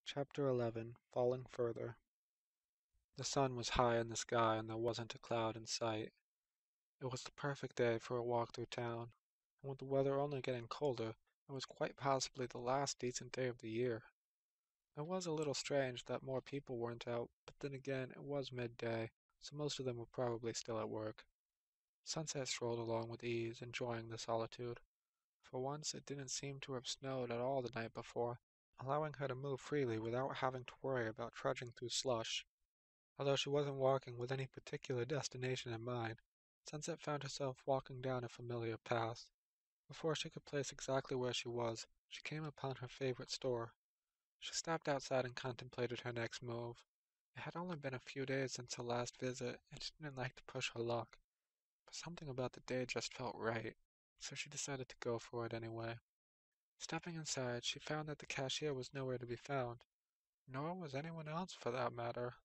Chapter 11 Falling Further The sun was high in the sky and there wasn't a cloud in sight. It was the perfect day for a walk through town, and with the weather only getting colder, it was quite possibly the last decent day of the year. It was a little strange that more people weren't out, but then again, it was midday, so most of them were probably still at work. Sunset strolled along with ease, enjoying the solitude. For once, it didn't seem to have snowed at all the night before, allowing her to move freely without having to worry about trudging through slush. Although she wasn't walking with any particular destination in mind, Sunset found herself walking down a familiar path. Before she could place exactly where she was, she came upon her favorite store. She stopped outside and contemplated her next move. It had only been a few days since her last visit, and she didn't like to push her luck, but something about the day just felt right, so she decided to go for it anyway. Stepping inside, she found that the cashier was nowhere to be found, nor was anyone else for that matter.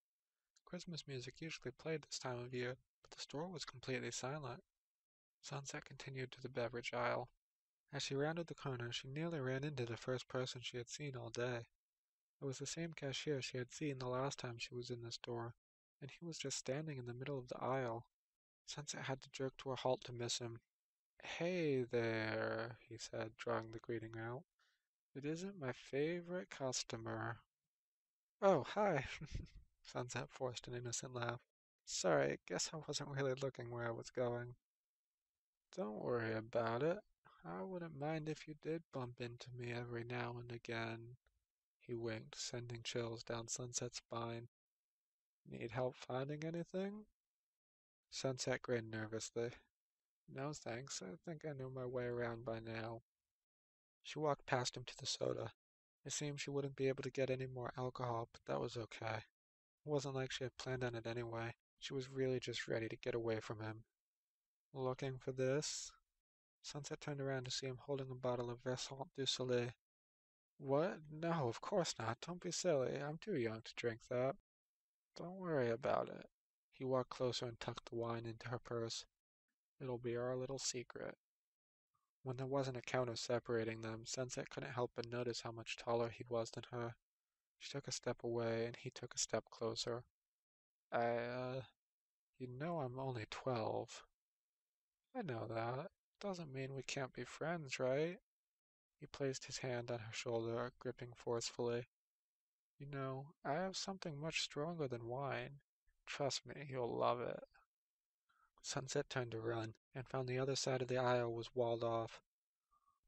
Christmas music usually played this time of year, but the store was completely silent. Sunset continued to the beverage aisle. As she rounded the corner, she nearly ran into the first person she had seen all day. It was the same cashier she had seen the last time she was in the store, and he was just standing in the middle of the aisle. Sunset had to jerk to a halt to miss him. "Hey there," he said, drawing the greeting out. "It isn't my favorite customer." "Oh, hi." Sunset forced an innocent laugh. "Sorry, guess I wasn't really looking where I was going." "Don't worry about it. I wouldn't mind if you did bump into me every now and again." He winked, sending chills down Sunset's spine. "Need help finding anything?" Sunset grinned nervously. "No thanks, I think I know my way around by now." She walked past him to the soda. It seemed she wouldn't be able to get any more alcohol, but that was okay. It wasn't like she had planned on it anyway. She was really just ready to get away from him. "Looking for this?" Sunset turned around to see him holding a bottle of Versant du Soleil. "What? No, of course not. Don't be silly. I'm too young to drink that." "Don't worry about it." He walked closer and tucked the wine into her purse. "It'll be our little secret." When there wasn't a counter separating them, Sunset couldn't help but notice how much taller he was than her. She took a step away, and he took a step closer. I, you know I'm only 12." "I know that. Doesn't mean we can't be friends, right?" He placed his hand on her shoulder, gripping forcefully. "You know, I have something much stronger than wine. Trust me, you'll love it." Sunset turned to run, and found the other side of the aisle was walled off.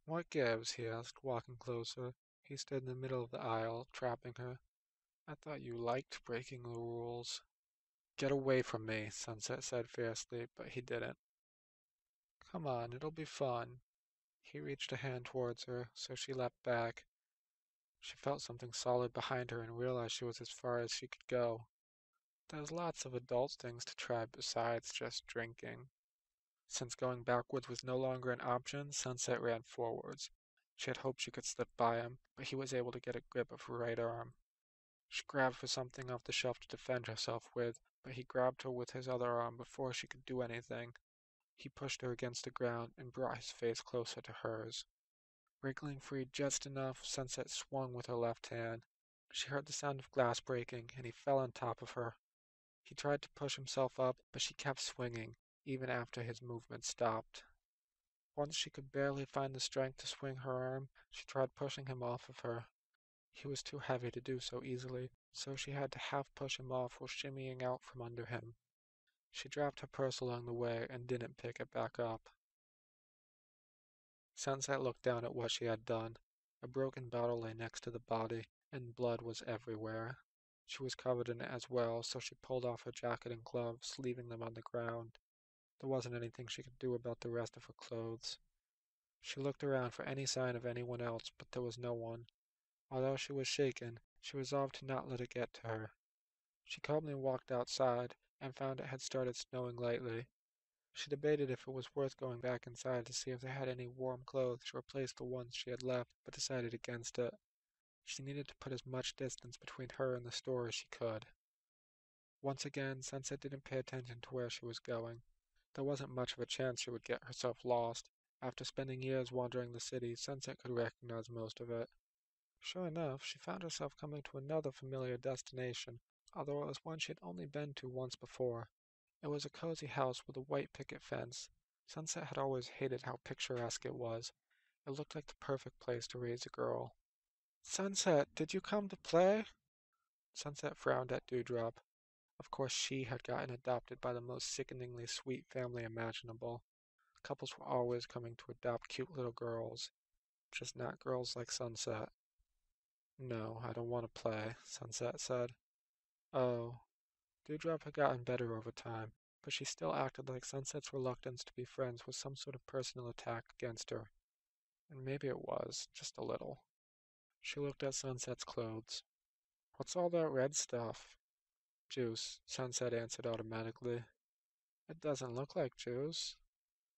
"What gives?" he asked, walking closer. He stood in the middle of the aisle, trapping her. "I thought you liked breaking the rules." "Get away from me," Sunset said fiercely, but he didn't. "Come on, it'll be fun." He reached a hand towards her, so she leapt back. She felt something solid behind her and realized she was as far as she could go. There's lots of adult things to try besides just drinking. Since going backwards was no longer an option, Sunset ran forwards. She had hoped she could slip by him, but he was able to get a grip of her right arm. She grabbed for something off the shelf to defend herself with, but he grabbed her with his other arm before she could do anything. He pushed her against the ground and brought his face closer to hers. Wriggling free just enough, Sunset swung with her left hand. She heard the sound of glass breaking, and he fell on top of her. He tried to push himself up, but she kept swinging, even after his movement stopped. Once she could barely find the strength to swing her arm, she tried pushing him off of her. He was too heavy to do so easily, so she had to half push him off while shimmying out from under him. She dropped her purse along the way and didn't pick it back up. Sunset looked down at what she had done. A broken bottle lay next to the body, and blood was everywhere. She was covered in it as well, so she pulled off her jacket and gloves, leaving them on the ground. There wasn't anything she could do about the rest of her clothes. She looked around for any sign of anyone else, but there was no one. Although she was shaken, she resolved to not let it get to her. She calmly walked outside, and found it had started snowing lightly. She debated if it was worth going back inside to see if they had any warm clothes to replace the ones she had left, but decided against it. She needed to put as much distance between her and the store as she could. Once again, Sunset didn't pay attention to where she was going. There wasn't much of a chance she would get herself lost. After spending years wandering the city, Sunset could recognize most of it. Sure enough, she found herself coming to another familiar destination, although it was one she had only been to once before. It was a cozy house with a white picket fence. Sunset had always hated how picturesque it was. It looked like the perfect place to raise a girl. Sunset, did you come to play? Sunset frowned at Dewdrop. Of course she had gotten adopted by the most sickeningly sweet family imaginable. Couples were always coming to adopt cute little girls, just not girls like Sunset. No, I don't want to play, Sunset said. Oh. Dewdrop had gotten better over time, but she still acted like Sunset's reluctance to be friends was some sort of personal attack against her. And maybe it was, just a little. She looked at Sunset's clothes. What's all that red stuff? Juice, Sunset answered automatically. It doesn't look like juice.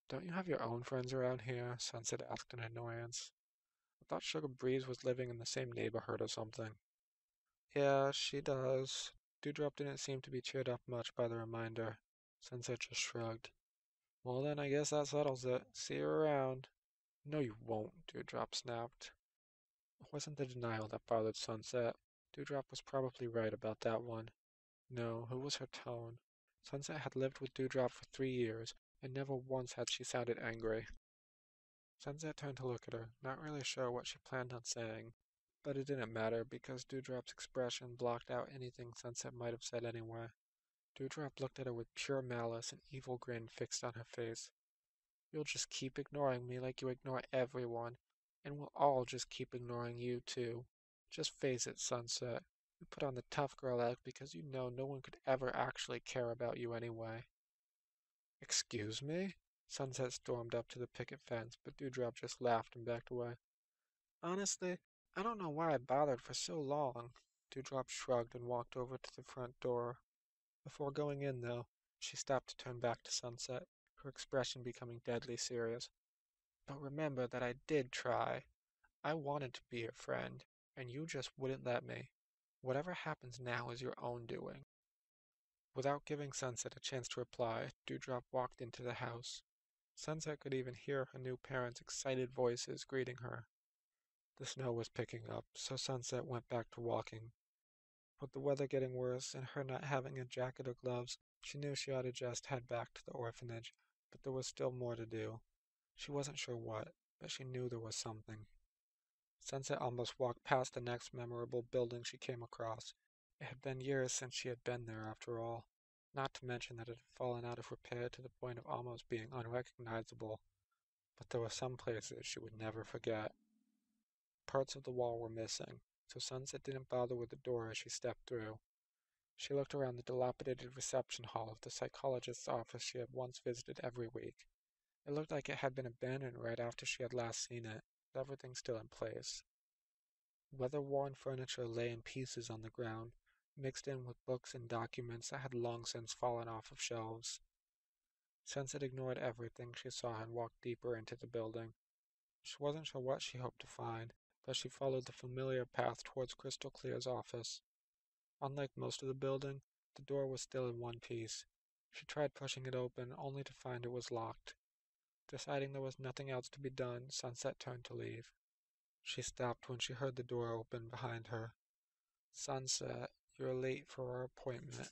Don't you have your own friends around here? Sunset asked in annoyance. I thought Sugar Breeze was living in the same neighborhood or something. Yeah, she does. Dewdrop didn't seem to be cheered up much by the reminder. Sunset just shrugged. Well then, I guess that settles it. See you around. No, you won't, Dewdrop snapped. It wasn't the denial that bothered Sunset. Dewdrop was probably right about that one. No, it was her tone. Sunset had lived with Dewdrop for 3 years, and never once had she sounded angry. Sunset turned to look at her, not really sure what she planned on saying. But it didn't matter, because Dewdrop's expression blocked out anything Sunset might have said anyway. Dewdrop looked at her with pure malice, an evil grin fixed on her face. You'll just keep ignoring me like you ignore everyone, and we'll all just keep ignoring you too. Just face it, Sunset. You put on the tough girl act because you know no one could ever actually care about you anyway. Excuse me? Sunset stormed up to the picket fence, but Dewdrop just laughed and backed away. Honestly, I don't know why I bothered for so long. Dewdrop shrugged and walked over to the front door. Before going in, though, she stopped to turn back to Sunset, her expression becoming deadly serious. But remember that I did try. I wanted to be your friend, and you just wouldn't let me. Whatever happens now is your own doing. Without giving Sunset a chance to reply, Dewdrop walked into the house. Sunset could even hear her new parents' excited voices greeting her. The snow was picking up, so Sunset went back to walking. With the weather getting worse and her not having a jacket or gloves, she knew she ought to just head back to the orphanage, but there was still more to do. She wasn't sure what, but she knew there was something. Sunset almost walked past the next memorable building she came across. It had been years since she had been there, after all, not to mention that it had fallen out of repair to the point of almost being unrecognizable. But there were some places she would never forget. Parts of the wall were missing, so Sunset didn't bother with the door as she stepped through. She looked around the dilapidated reception hall of the psychologist's office she had once visited every week. It looked like it had been abandoned right after she had last seen it, with everything still in place. Weather-worn furniture lay in pieces on the ground, mixed in with books and documents that had long since fallen off of shelves. Sunset ignored everything she saw and walked deeper into the building. She wasn't sure what she hoped to find, but she followed the familiar path towards Crystal Clear's office. Unlike most of the building, the door was still in one piece. She tried pushing it open, only to find it was locked. Deciding there was nothing else to be done, Sunset turned to leave. She stopped when she heard the door open behind her. Sunset, you're late for our appointment.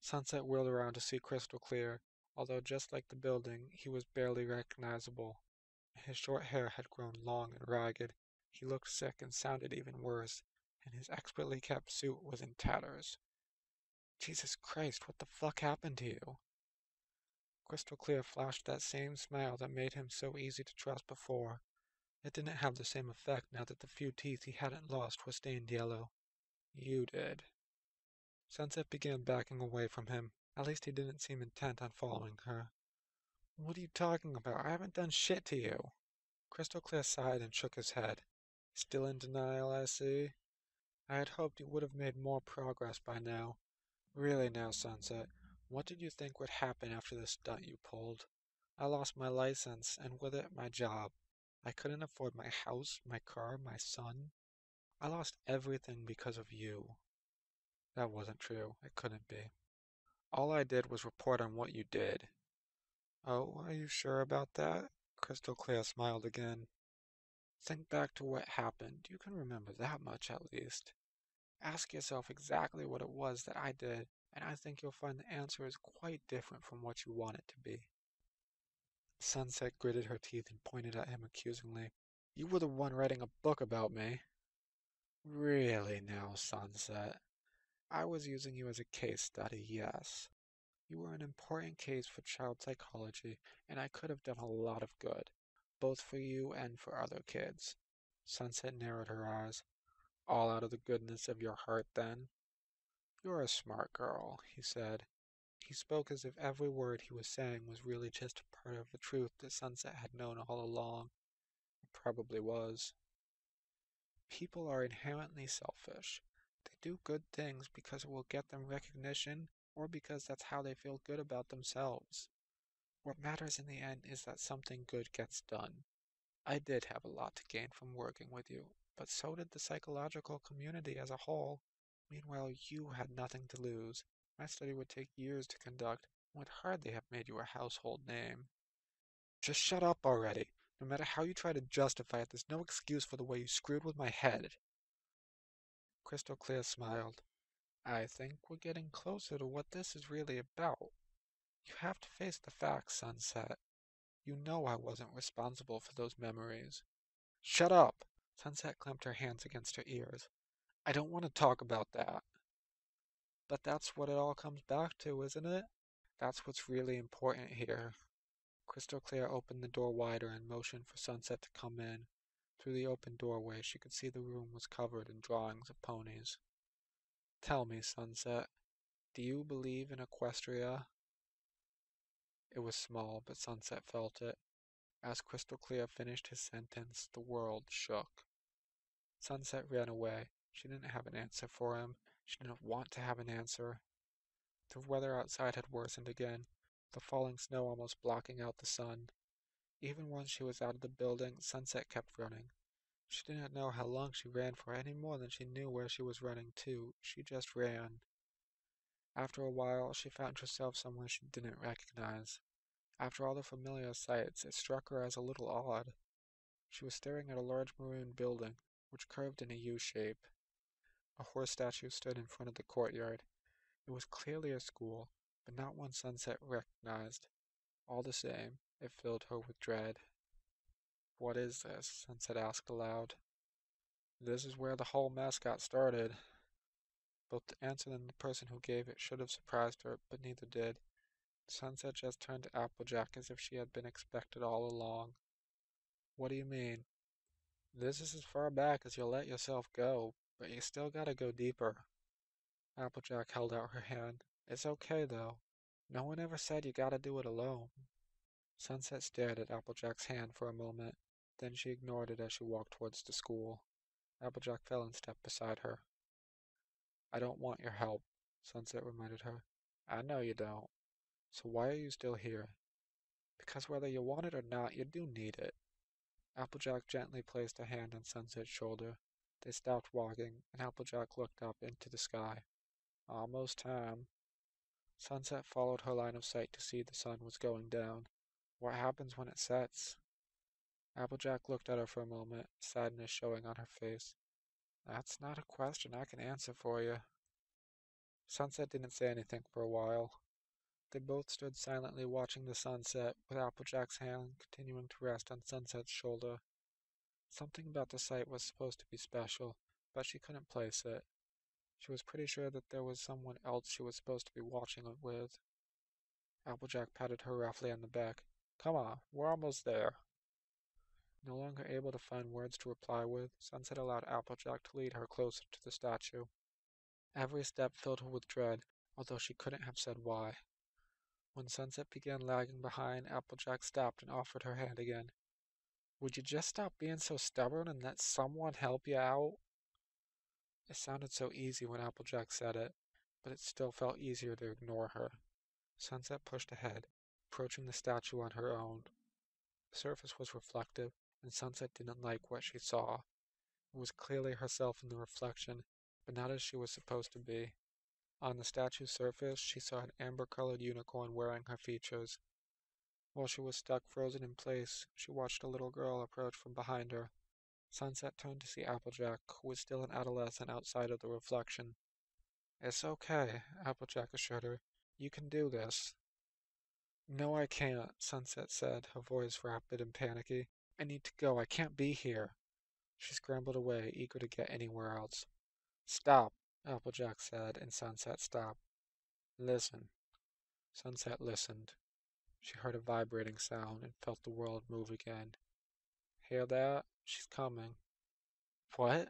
Sunset wheeled around to see Crystal Clear, although just like the building, he was barely recognizable. His short hair had grown long and ragged. He looked sick and sounded even worse, and his expertly kept suit was in tatters. Jesus Christ, what the fuck happened to you? Crystal Clear flashed that same smile that made him so easy to trust before. It didn't have the same effect now that the few teeth he hadn't lost were stained yellow. You did. Sunset began backing away from him. At least he didn't seem intent on following her. What are you talking about? I haven't done shit to you. Crystal Clear sighed and shook his head. Still in denial, I see. I had hoped you would have made more progress by now. Really now, Sunset, what did you think would happen after the stunt you pulled? I lost my license, and with it, my job. I couldn't afford my house, my car, my son. I lost everything because of you. That wasn't true. It couldn't be. All I did was report on what you did. Oh, are you sure about that? Crystal Clear smiled again. Think back to what happened. You can remember that much at least. Ask yourself exactly what it was that I did, and I think you'll find the answer is quite different from what you want it to be. Sunset gritted her teeth and pointed at him accusingly. You were the one writing a book about me. Really now, Sunset. I was using you as a case study, yes. You were an important case for child psychology, and I could have done a lot of good, both for you and for other kids. Sunset narrowed her eyes. All out of the goodness of your heart, then? You're a smart girl, he said. He spoke as if every word he was saying was really just a part of the truth that Sunset had known all along. It probably was. People are inherently selfish. They do good things because it will get them recognition or because that's how they feel good about themselves. What matters in the end is that something good gets done. I did have a lot to gain from working with you, but so did the psychological community as a whole. Meanwhile, you had nothing to lose. My study would take years to conduct and would hardly have made you a household name. Just shut up already. No matter how you try to justify it, there's no excuse for the way you screwed with my head. Crystal Clear smiled. I think we're getting closer to what this is really about. You have to face the facts, Sunset. You know I wasn't responsible for those memories. Shut up! Sunset clamped her hands against her ears. I don't want to talk about that. But that's what it all comes back to, isn't it? That's what's really important here. Crystal Clear opened the door wider and motioned for Sunset to come in. Through the open doorway, she could see the room was covered in drawings of ponies. Tell me, Sunset, do you believe in Equestria? It was small, but Sunset felt it. As Crystal Clear finished his sentence, the world shook. Sunset ran away. She didn't have an answer for him. She didn't want to have an answer. The weather outside had worsened again, the falling snow almost blocking out the sun. Even once she was out of the building, Sunset kept running. She didn't know how long she ran for any more than she knew where she was running to. She just ran. After a while, she found herself somewhere she didn't recognize. After all the familiar sights, it struck her as a little odd. She was staring at a large maroon building, which curved in a U shape. A horse statue stood in front of the courtyard. It was clearly a school, but not one Sunset recognized. All the same, it filled her with dread. What is this? Sunset asked aloud. This is where the whole mess got started. Both the answer and the person who gave it should have surprised her, but neither did. Sunset just turned to Applejack as if she had been expected all along. What do you mean? This is as far back as you'll let yourself go, but you still gotta go deeper. Applejack held out her hand. It's okay, though. No one ever said you gotta do it alone. Sunset stared at Applejack's hand for a moment. Then she ignored it as she walked towards the school. Applejack fell in step beside her. I don't want your help, Sunset reminded her. I know you don't. So why are you still here? Because whether you want it or not, you do need it. Applejack gently placed a hand on Sunset's shoulder. They stopped walking, and Applejack looked up into the sky. Almost time. Sunset followed her line of sight to see the sun was going down. What happens when it sets? Applejack looked at her for a moment, sadness showing on her face. That's not a question I can answer for you. Sunset didn't say anything for a while. They both stood silently watching the sunset, with Applejack's hand continuing to rest on Sunset's shoulder. Something about the sight was supposed to be special, but she couldn't place it. She was pretty sure that there was someone else she was supposed to be watching it with. Applejack patted her roughly on the back. Come on, we're almost there. No longer able to find words to reply with, Sunset allowed Applejack to lead her closer to the statue. Every step filled her with dread, although she couldn't have said why. When Sunset began lagging behind, Applejack stopped and offered her hand again. Would you just stop being so stubborn and let someone help you out? It sounded so easy when Applejack said it, but it still felt easier to ignore her. Sunset pushed ahead, approaching the statue on her own. The surface was reflective, and Sunset didn't like what she saw. It was clearly herself in the reflection, but not as she was supposed to be. On the statue's surface, she saw an amber-colored unicorn wearing her features. While she was stuck frozen in place, she watched a little girl approach from behind her. Sunset turned to see Applejack, who was still an adolescent outside of the reflection. It's okay, Applejack assured her. You can do this. No, I can't, Sunset said, her voice rapid and panicky. I need to go. I can't be here. She scrambled away, eager to get anywhere else. Stop, Applejack said, and Sunset stopped. Listen. Sunset listened. She heard a vibrating sound and felt the world move again. Hear that? She's coming. What?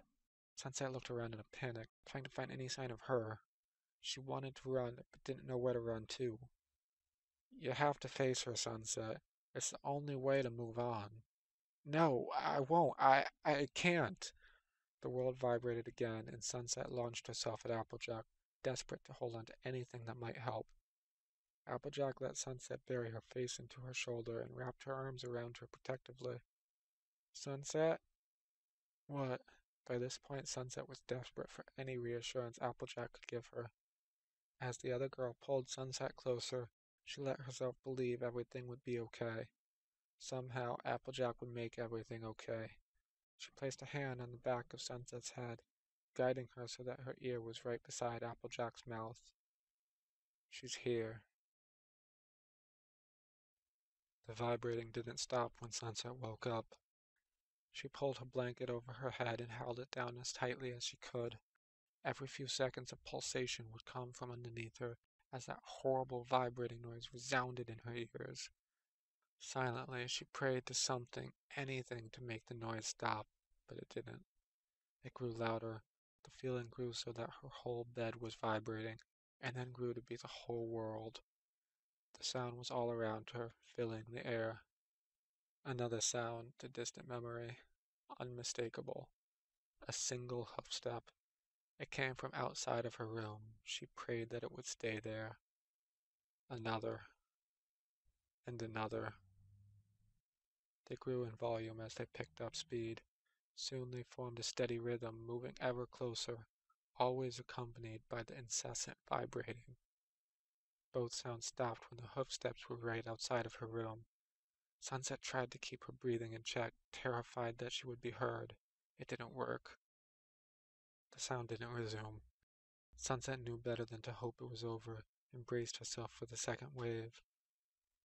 Sunset looked around in a panic, trying to find any sign of her. She wanted to run, but didn't know where to run to. You have to face her, Sunset. It's the only way to move on. No, I won't. I can't. The world vibrated again, and Sunset launched herself at Applejack, desperate to hold on to anything that might help. Applejack let Sunset bury her face into her shoulder and wrapped her arms around her protectively. Sunset? What? By this point, Sunset was desperate for any reassurance Applejack could give her. As the other girl pulled Sunset closer, she let herself believe everything would be okay. Somehow, Applejack would make everything okay. She placed a hand on the back of Sunset's head, guiding her so that her ear was right beside Applejack's mouth. She's here. The vibrating didn't stop when Sunset woke up. She pulled her blanket over her head and held it down as tightly as she could. Every few seconds a pulsation would come from underneath her as that horrible vibrating noise resounded in her ears. Silently, she prayed to something, anything, to make the noise stop, but it didn't. It grew louder. The feeling grew so that her whole bed was vibrating, and then grew to be the whole world. The sound was all around her, filling the air. Another sound, the distant memory, unmistakable. A single hoof step. It came from outside of her room. She prayed that it would stay there. Another. And another. They grew in volume as they picked up speed. Soon they formed a steady rhythm, moving ever closer, always accompanied by the incessant vibrating. Both sounds stopped when the hoofsteps were right outside of her room. Sunset tried to keep her breathing in check, terrified that she would be heard. It didn't work. The sound didn't resume. Sunset knew better than to hope it was over, and braced herself for the second wave.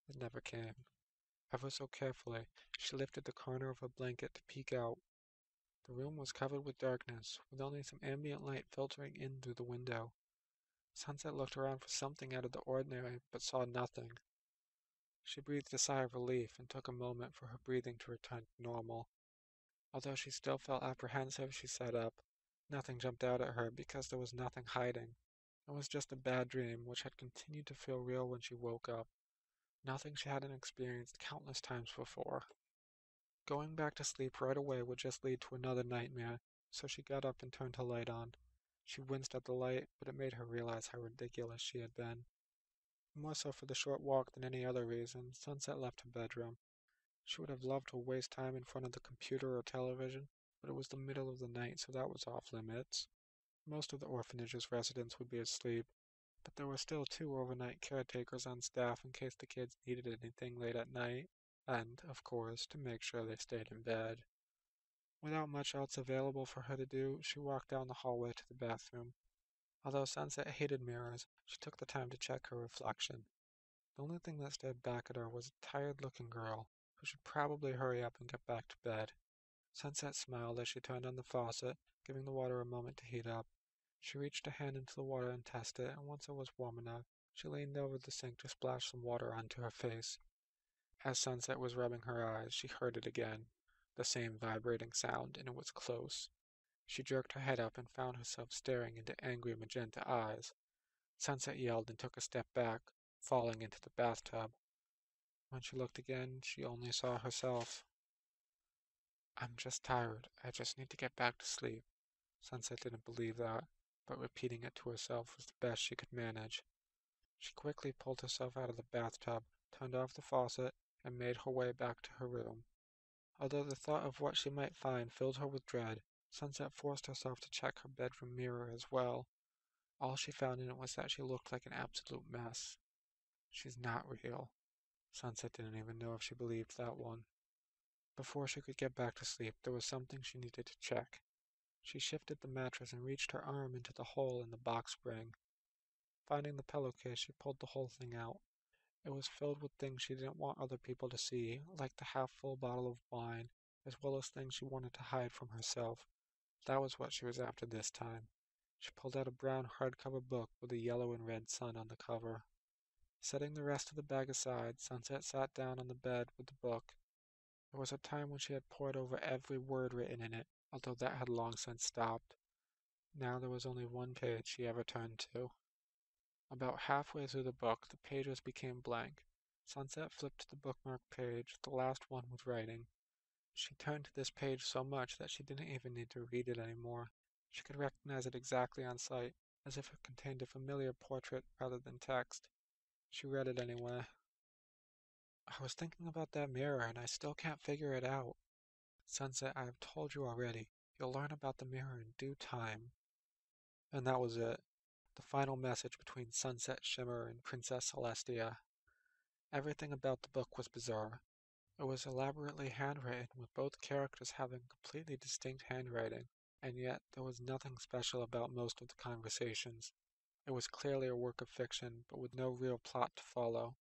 It never came. Ever so carefully, she lifted the corner of her blanket to peek out. The room was covered with darkness, with only some ambient light filtering in through the window. Sunset looked around for something out of the ordinary, but saw nothing. She breathed a sigh of relief and took a moment for her breathing to return to normal. Although she still felt apprehensive, she sat up. Nothing jumped out at her because there was nothing hiding. It was just a bad dream which had continued to feel real when she woke up. Nothing she hadn't experienced countless times before. Going back to sleep right away would just lead to another nightmare, so she got up and turned her light on. She winced at the light, but it made her realize how ridiculous she had been. More so for the short walk than any other reason, Sunset left her bedroom. She would have loved to waste time in front of the computer or television, but it was the middle of the night, so that was off limits. Most of the orphanage's residents would be asleep, but there were still 2 overnight caretakers on staff in case the kids needed anything late at night, and, of course, to make sure they stayed in bed. Without much else available for her to do, she walked down the hallway to the bathroom. Although Sunset hated mirrors, she took the time to check her reflection. The only thing that stared back at her was a tired-looking girl, who should probably hurry up and get back to bed. Sunset smiled as she turned on the faucet, giving the water a moment to heat up. She reached a hand into the water and tested it, and once it was warm enough, she leaned over the sink to splash some water onto her face. As Sunset was rubbing her eyes, she heard it again. The same vibrating sound, and it was close. She jerked her head up and found herself staring into angry magenta eyes. Sunset yelled and took a step back, falling into the bathtub. When she looked again, she only saw herself. I'm just tired. I just need to get back to sleep. Sunset didn't believe that, but repeating it to herself was the best she could manage. She quickly pulled herself out of the bathtub, turned off the faucet, and made her way back to her room. Although the thought of what she might find filled her with dread, Sunset forced herself to check her bedroom mirror as well. All she found in it was that she looked like an absolute mess. She's not real. Sunset didn't even know if she believed that one. Before she could get back to sleep, there was something she needed to check. She shifted the mattress and reached her arm into the hole in the box spring. Finding the pillowcase, she pulled the whole thing out. It was filled with things she didn't want other people to see, like the half-full bottle of wine, as well as things she wanted to hide from herself. That was what she was after this time. She pulled out a brown hardcover book with a yellow and red sun on the cover. Setting the rest of the bag aside, Sunset sat down on the bed with the book. There was a time when she had pored over every word written in it, although that had long since stopped. Now there was only one page she ever turned to. About halfway through the book, the pages became blank. Sunset flipped to the bookmarked page, the last one with writing. She turned to this page so much that she didn't even need to read it anymore. She could recognize it exactly on sight, as if it contained a familiar portrait rather than text. She read it anyway. I was thinking about that mirror, and I still can't figure it out. Sunset, I have told you already. You'll learn about the mirror in due time. And that was it. The final message between Sunset Shimmer and Princess Celestia. Everything about the book was bizarre. It was elaborately handwritten, with both characters having completely distinct handwriting, and yet there was nothing special about most of the conversations. It was clearly a work of fiction, but with no real plot to follow.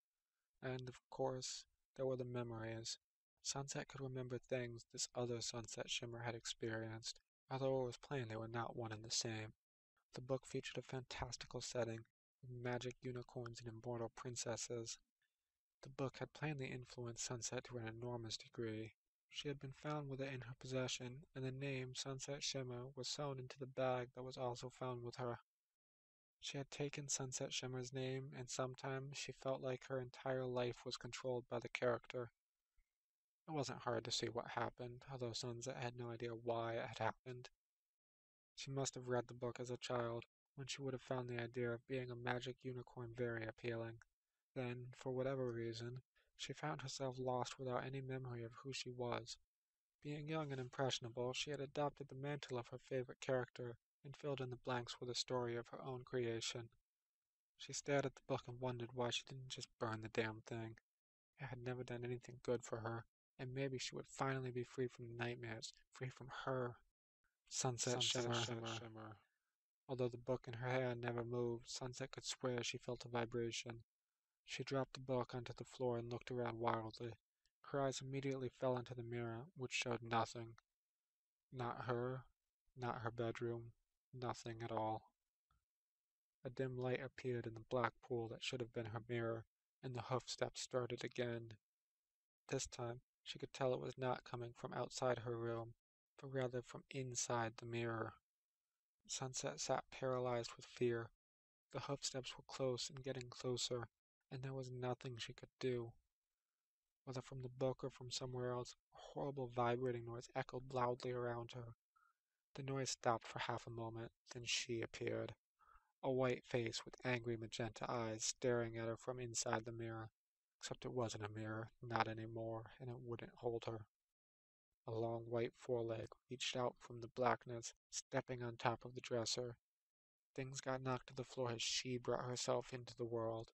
And, of course, there were the memories. Sunset could remember things this other Sunset Shimmer had experienced, although it was plain they were not one and the same. The book featured a fantastical setting, with magic unicorns and immortal princesses. The book had plainly influenced Sunset to an enormous degree. She had been found with it in her possession, and the name Sunset Shimmer was sewn into the bag that was also found with her. She had taken Sunset Shimmer's name, and sometimes she felt like her entire life was controlled by the character. It wasn't hard to see what happened, although Sunset had no idea why it had happened. She must have read the book as a child, when she would have found the idea of being a magic unicorn very appealing. Then, for whatever reason, she found herself lost without any memory of who she was. Being young and impressionable, she had adopted the mantle of her favorite character and filled in the blanks with a story of her own creation. She stared at the book and wondered why she didn't just burn the damn thing. It had never done anything good for her, and maybe she would finally be free from the nightmares, free from her. Sunset Shimmer. Although the book in her hand never moved, Sunset could swear she felt a vibration. She dropped the book onto the floor and looked around wildly. Her eyes immediately fell into the mirror, which showed nothing. Not her, not her bedroom, nothing at all. A dim light appeared in the black pool that should have been her mirror, and the hoof steps started again. This time, she could tell it was not coming from outside her room, but rather from inside the mirror. Sunset sat paralyzed with fear. The hoof steps were close and getting closer, and there was nothing she could do. Whether from the book or from somewhere else, a horrible vibrating noise echoed loudly around her. The noise stopped for half a moment, then she appeared. A white face with angry magenta eyes staring at her from inside the mirror. Except it wasn't a mirror, not anymore, and it wouldn't hold her. A long white foreleg reached out from the blackness, stepping on top of the dresser. Things got knocked to the floor as she brought herself into the world.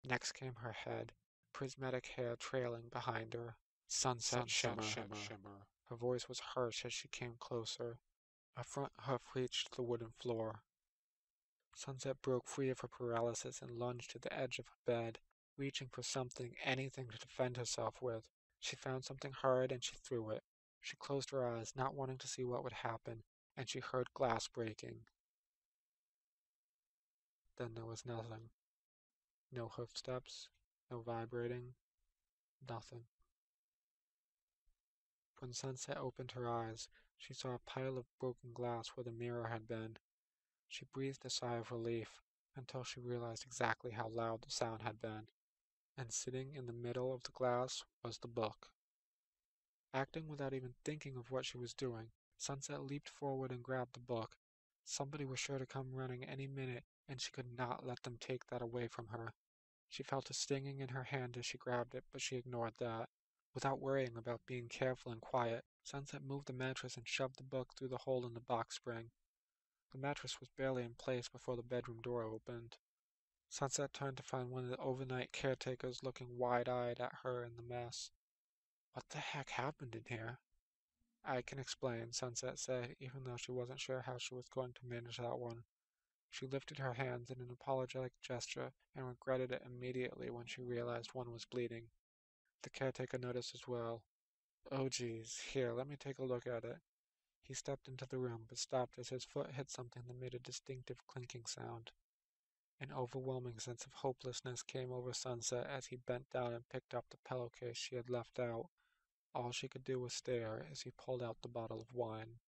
Next came her head, prismatic hair trailing behind her. Sunset Shimmer. Her voice was harsh as she came closer. A front hoof reached the wooden floor. Sunset broke free of her paralysis and lunged to the edge of her bed, reaching for something, anything to defend herself with. She found something hard and she threw it. She closed her eyes, not wanting to see what would happen, and she heard glass breaking. Then there was nothing. No hoofsteps, no vibrating, nothing. When Sunset opened her eyes, she saw a pile of broken glass where the mirror had been. She breathed a sigh of relief until she realized exactly how loud the sound had been. And sitting in the middle of the glass was the book. Acting without even thinking of what she was doing, Sunset leaped forward and grabbed the book. Somebody was sure to come running any minute, and she could not let them take that away from her. She felt a stinging in her hand as she grabbed it, but she ignored that. Without worrying about being careful and quiet, Sunset moved the mattress and shoved the book through the hole in the box spring. The mattress was barely in place before the bedroom door opened. Sunset turned to find one of the overnight caretakers looking wide-eyed at her in the mess. What the heck happened in here? I can explain, Sunset said, even though she wasn't sure how she was going to manage that one. She lifted her hands in an apologetic gesture and regretted it immediately when she realized one was bleeding. The caretaker noticed as well. Oh geez, here, let me take a look at it. He stepped into the room, but stopped as his foot hit something that made a distinctive clinking sound. An overwhelming sense of hopelessness came over Sunset as he bent down and picked up the pillowcase she had left out. All she could do was stare as he pulled out the bottle of wine.